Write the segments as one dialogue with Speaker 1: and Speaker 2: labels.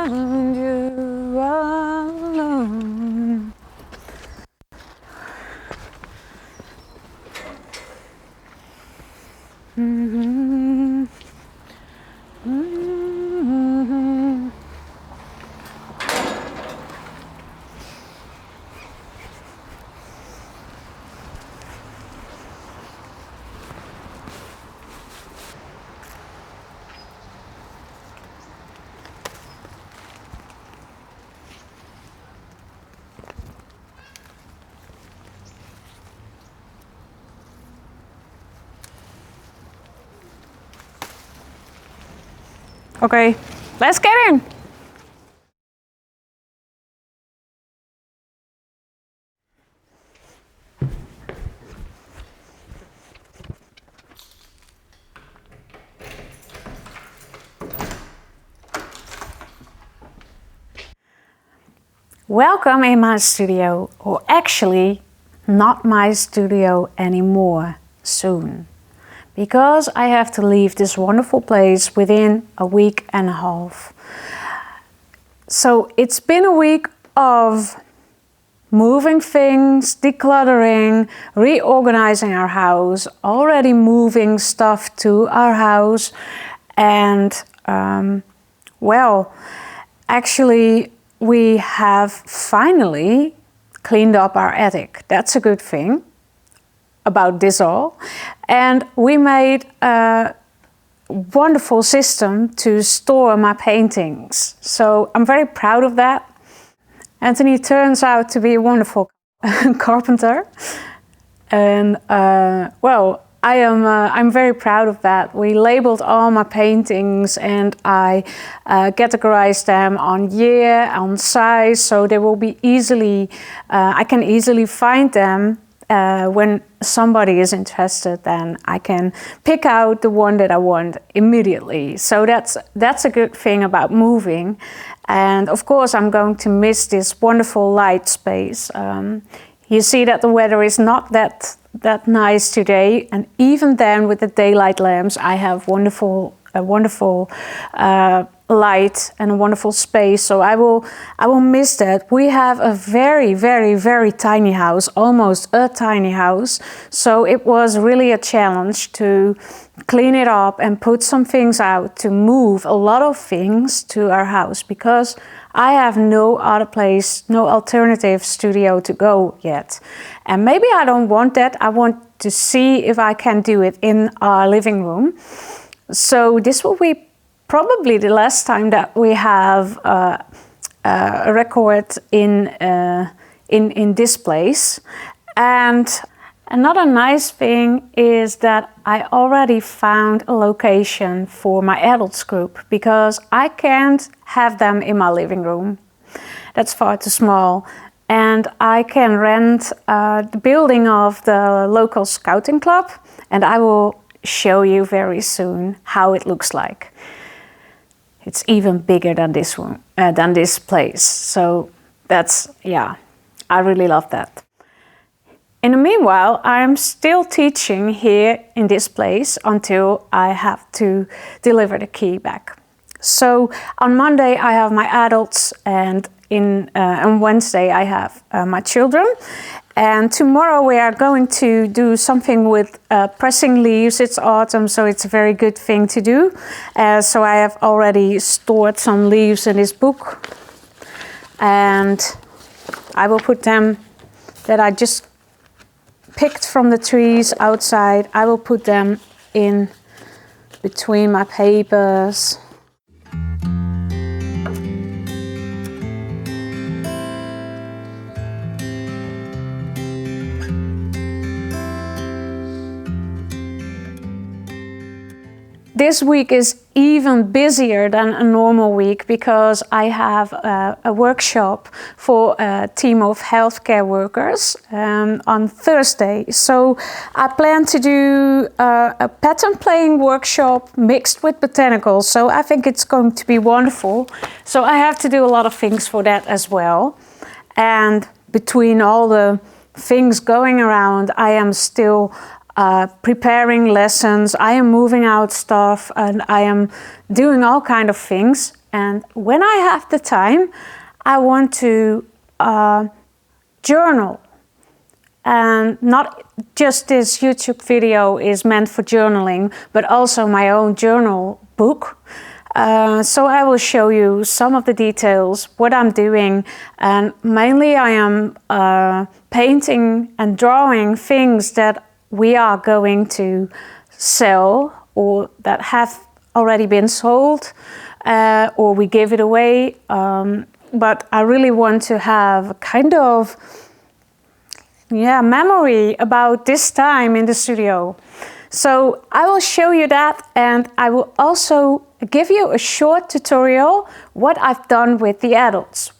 Speaker 1: find you alone. Mm-hmm. Mm-hmm. Okay, let's get in. Welcome in my studio, or actually not my studio anymore soon, because I have to leave this wonderful place within a week and a half. So it's been a week of moving things, decluttering, reorganizing our house, already moving stuff to our house, and well, actually we have finally cleaned up our attic. That's a good thing about this all. And we made a wonderful system to store my paintings. So I'm very proud of that. Anthony turns out to be a wonderful carpenter. And well, I'm very proud of that. We labeled all my paintings and I categorized them on year, on size, so they will be easily, I can easily find them when somebody is interested. Then I can pick out the one that I want immediately. So that's a good thing about moving. And of course I'm going to miss this wonderful light space. You see that the weather is not that nice today, and even then with the daylight lamps I have a wonderful light and a wonderful space, so I will miss that. We have a very, very, very tiny house, almost a tiny house, so it was really a challenge to clean it up and put some things out, to move a lot of things to our house, because I have no other place, no alternative studio to go yet. And maybe I don't want that. I want to see if I can do it in our living room. So this will be probably the last time that we have a record in this place. And another nice thing is that I already found a location for my adults group, because I can't have them in my living room. That's far too small. And I can rent the building of the local scouting club, and I will show you very soon how it looks like. It's even bigger than this one, than this place. So that's, yeah, I really love that. In the meanwhile, I'm still teaching here in this place until I have to deliver the key back. So on Monday I have my adults, and on Wednesday I have my children. And tomorrow we are going to do something with pressing leaves. It's autumn, so it's a very good thing to do. So I have already stored some leaves in this book, and I will put them that I just picked from the trees outside. I will put them in between my papers. This week is even busier than a normal week, because I have a workshop for a team of healthcare workers on Thursday. So I plan to do a pattern playing workshop mixed with botanicals. So I think it's going to be wonderful. So I have to do a lot of things for that as well. And between all the things going around, I am still preparing lessons, I am moving out stuff, and I am doing all kind of things. And when I have the time, I want to journal. And not just this YouTube video is meant for journaling, but also my own journal book. So I will show you some of the details, what I'm doing, and mainly I am painting and drawing things that we are going to sell or that have already been sold, or we give it away. But I really want to have a kind of memory about this time in the studio. So I will show you that, and I will also give you a short tutorial what I've done with the adults.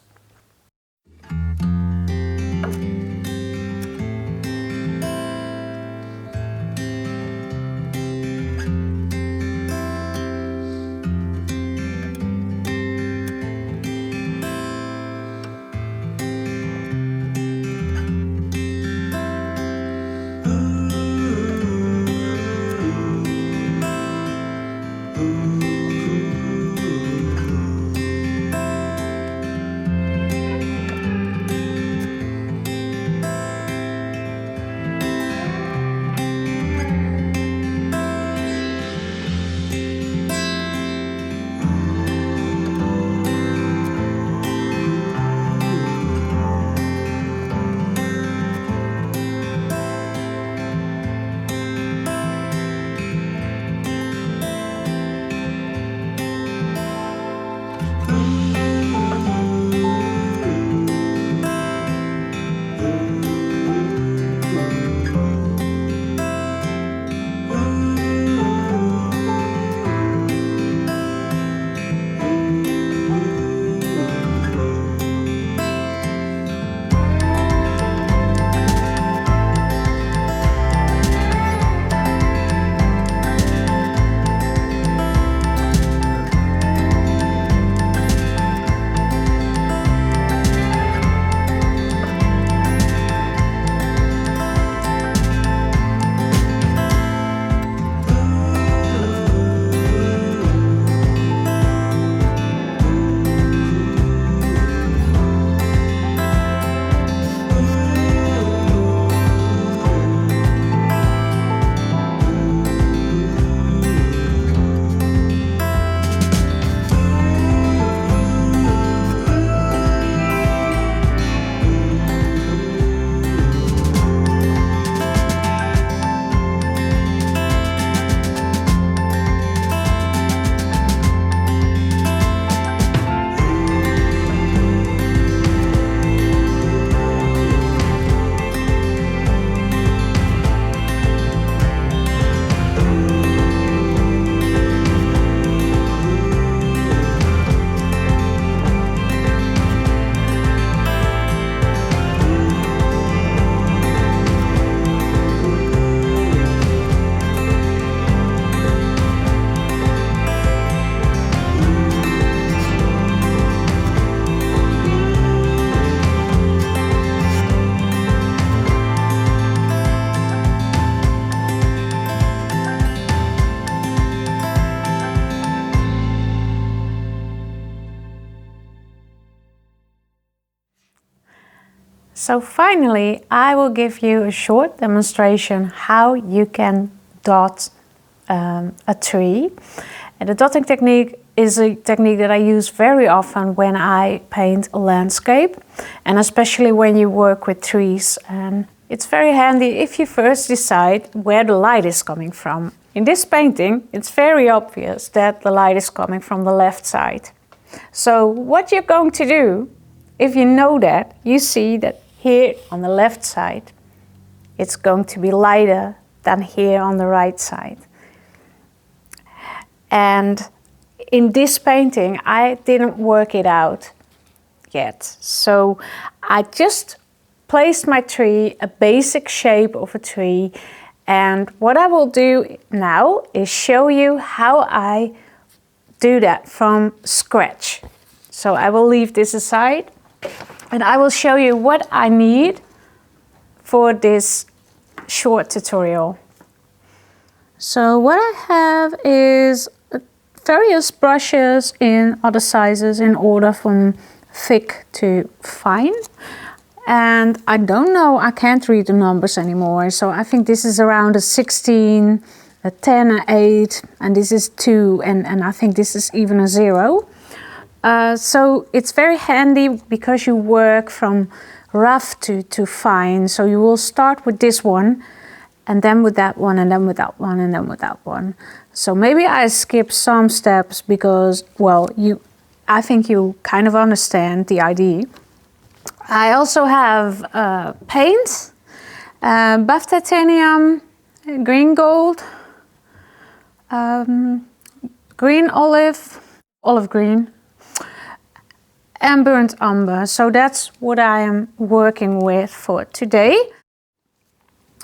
Speaker 1: So finally, I will give you a short demonstration how you can dot a tree. And the dotting technique is a technique that I use very often when I paint a landscape, and especially when you work with trees. And it's very handy if you first decide where the light is coming from. In this painting, it's very obvious that the light is coming from the left side. So what you're going to do, if you know that, you see that here on the left side, it's going to be lighter than here on the right side. And in this painting, I didn't work it out yet. So I just placed my tree, a basic shape of a tree. And what I will do now is show you how I do that from scratch. So I will leave this aside and I will show you what I need for this short tutorial. So what I have is various brushes in other sizes in order from thick to fine. And I don't know, I can't read the numbers anymore. So I think this is around a 16, a 10, an 8, and this is 2, and I think this is even a 0. So it's very handy because you work from rough to fine. So you will start with this one, and then with that one, and then with that one, and then with that one. So maybe I skip some steps because, well, I think you kind of understand the idea. I also have paint, buff titanium, green gold, green olive, olive green, and burnt umber. So that's what I am working with for today.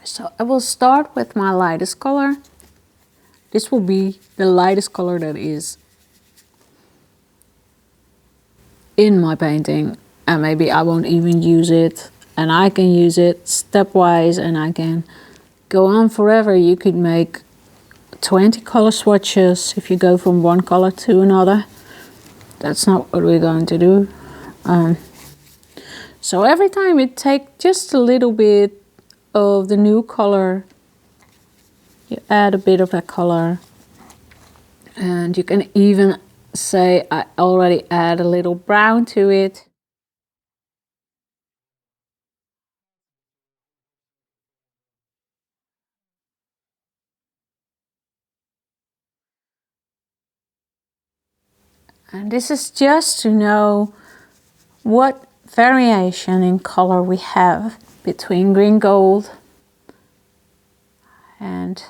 Speaker 1: So I will start with my lightest color. This will be the lightest color that is in my painting, and maybe I won't even use it, and I can use it stepwise, and I can go on forever. You could make 20 color swatches if you go from one color to another. That's not what we're going to do. So every time you take just a little bit of the new color, you add a bit of that color, and you can even say I already add a little brown to it. And this is just to know what variation in color we have between green gold and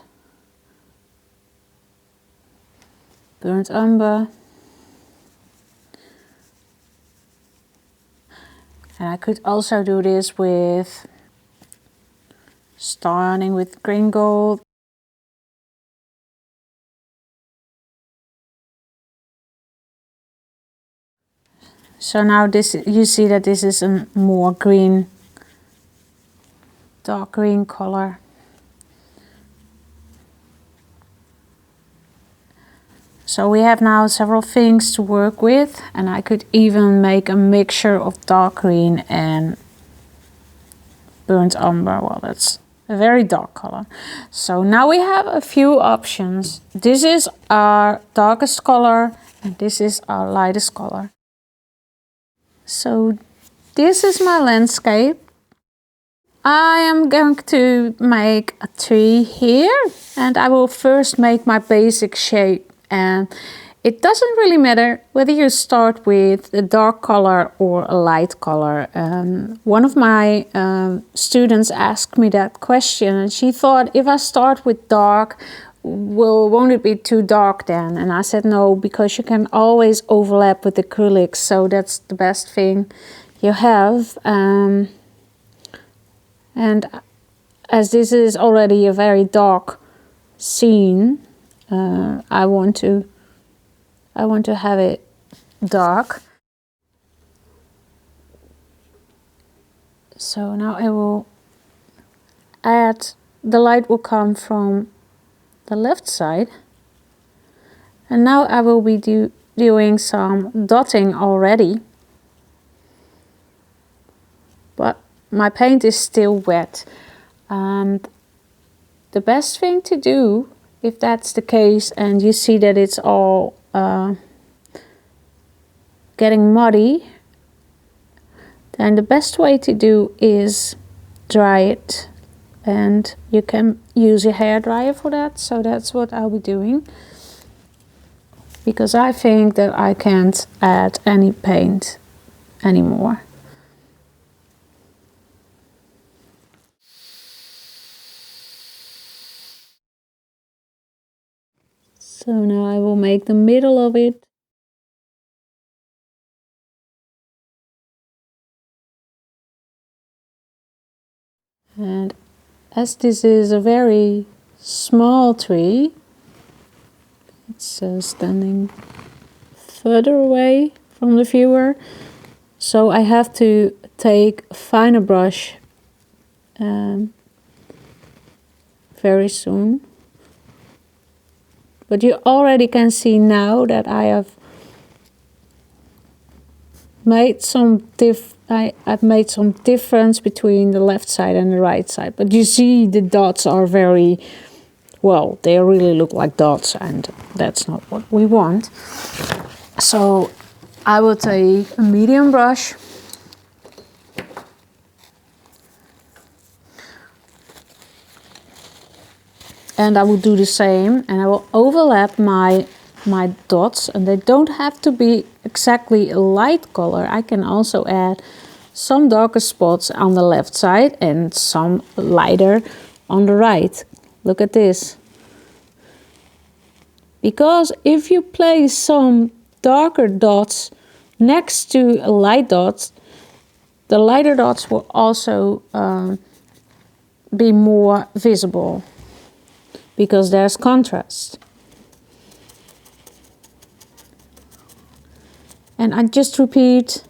Speaker 1: burnt umber. And I could also do this with starting with green gold. So now this, you see that this is a more green, dark green color. So we have now several things to work with, and I could even make a mixture of dark green and burnt umber. Well, that's a very dark color. So now we have a few options. This is our darkest color and this is our lightest color. So this is my landscape. I am going to make a tree here, and I will first make my basic shape. And it doesn't really matter whether you start with a dark color or a light color. One of my students asked me that question, and she thought, if I start with dark, won't it be too dark then? And I said no, because you can always overlap with acrylics, so that's the best thing you have. And as this is already a very dark scene, I want to have it dark. So now I will add, the light will come from the left side, and now I will be doing some dotting already, but my paint is still wet. And the best thing to do, if that's the case and you see that it's all getting muddy, then the best way to do is dry it, and you can use a hairdryer for that. So that's what I'll be doing, because I think that I can't add any paint anymore. So now I will make the middle of it. And as this is a very small tree, it's standing further away from the viewer, so I have to take a finer brush very soon. But you already can see now that I have made I've made some difference between the left side and the right side. But you see the dots are very, well, they really look like dots, and that's not what we want. So I will take a medium brush and I will do the same, and I will overlap my dots, and they don't have to be exactly a light color. I can also add some darker spots on the left side and some lighter on the right. Look at this. Because if you place some darker dots next to a light dot, the lighter dots will also be more visible because there's contrast. And I just repeat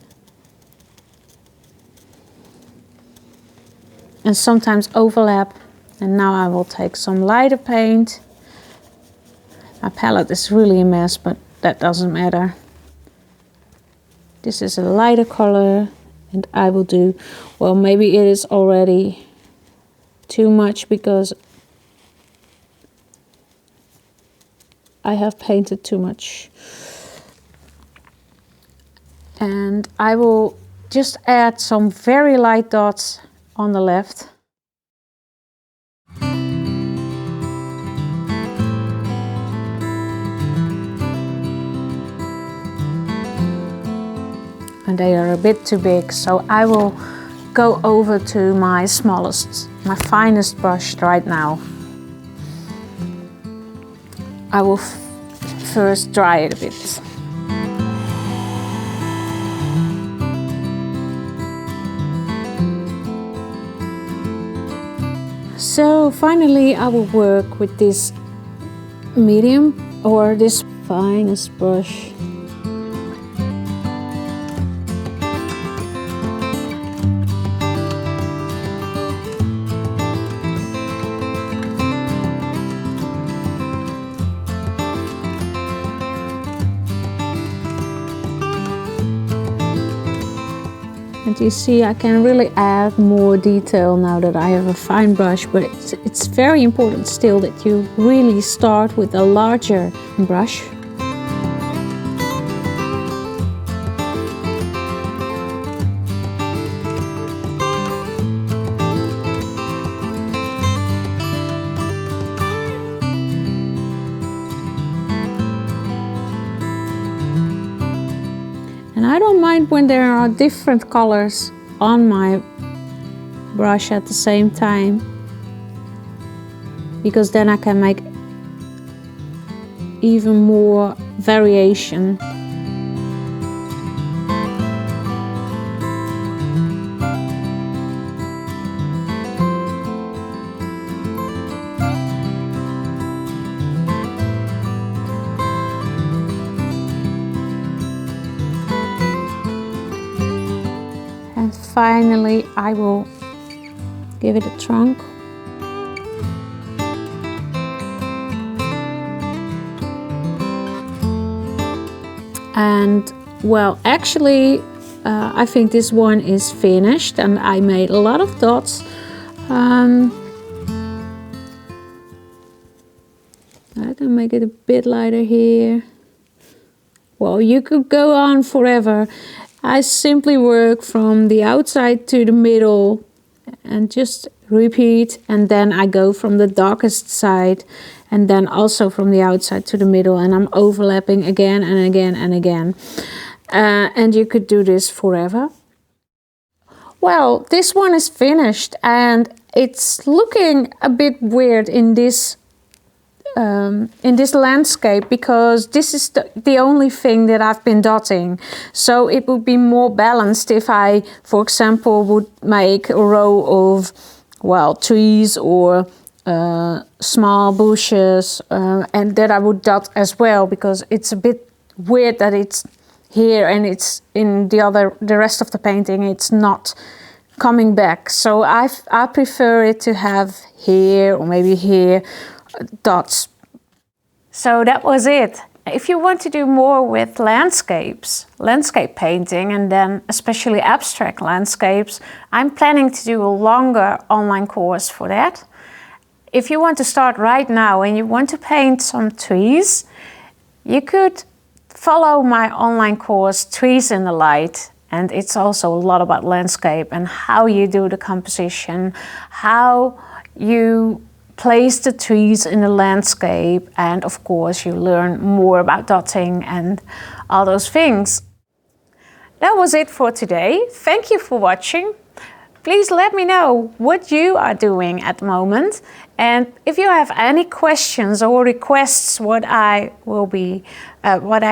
Speaker 1: and sometimes overlap. And now I will take some lighter paint. My palette is really a mess, but that doesn't matter. This is a lighter color, and I will do, well, maybe it is already too much because I have painted too much. And I will just add some very light dots on the left. And they are a bit too big, so I will go over to my finest brush right now. I will first dry it a bit. So finally I will work with this medium or this finest brush. And you see I can really add more detail now that I have a fine brush, but it's very important still that you really start with a larger brush. And I don't mind when there are different colors on my brush at the same time, because then I can make even more variation. And finally I will give it a trunk. And well, actually I think this one is finished, and I made a lot of dots. I can make it a bit lighter here. Well, you could go on forever. I simply work from the outside to the middle and just repeat, and then I go from the darkest side and then also from the outside to the middle, and I'm overlapping again and again and again. And you could do this forever. Well, this one is finished, and it's looking a bit weird in this landscape, because this is the only thing that I've been dotting. So it would be more balanced if I, for example, would make a row of, well, trees or small bushes, and that I would dot as well, because it's a bit weird that it's here and it's in the rest of the painting it's not coming back. So I prefer it to have here or maybe here dots. So that was it. If you want to do more with landscapes, landscape painting, and then especially abstract landscapes, I'm planning to do a longer online course for that. If you want to start right now and you want to paint some trees, you could follow my online course, Trees in the Light. And it's also a lot about landscape and how you do the composition, how you place the trees in the landscape, and of course you learn more about dotting and all those things. That was it for today. Thank you for watching. Please let me know what you are doing at the moment, and if you have any questions or requests what I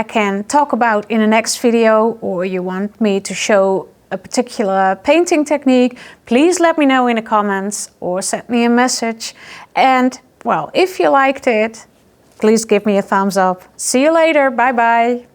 Speaker 1: can talk about in the next video, or you want me to show a particular painting technique, please let me know in the comments or send me a message. And well, if you liked it, please give me a thumbs up. See you later. Bye bye.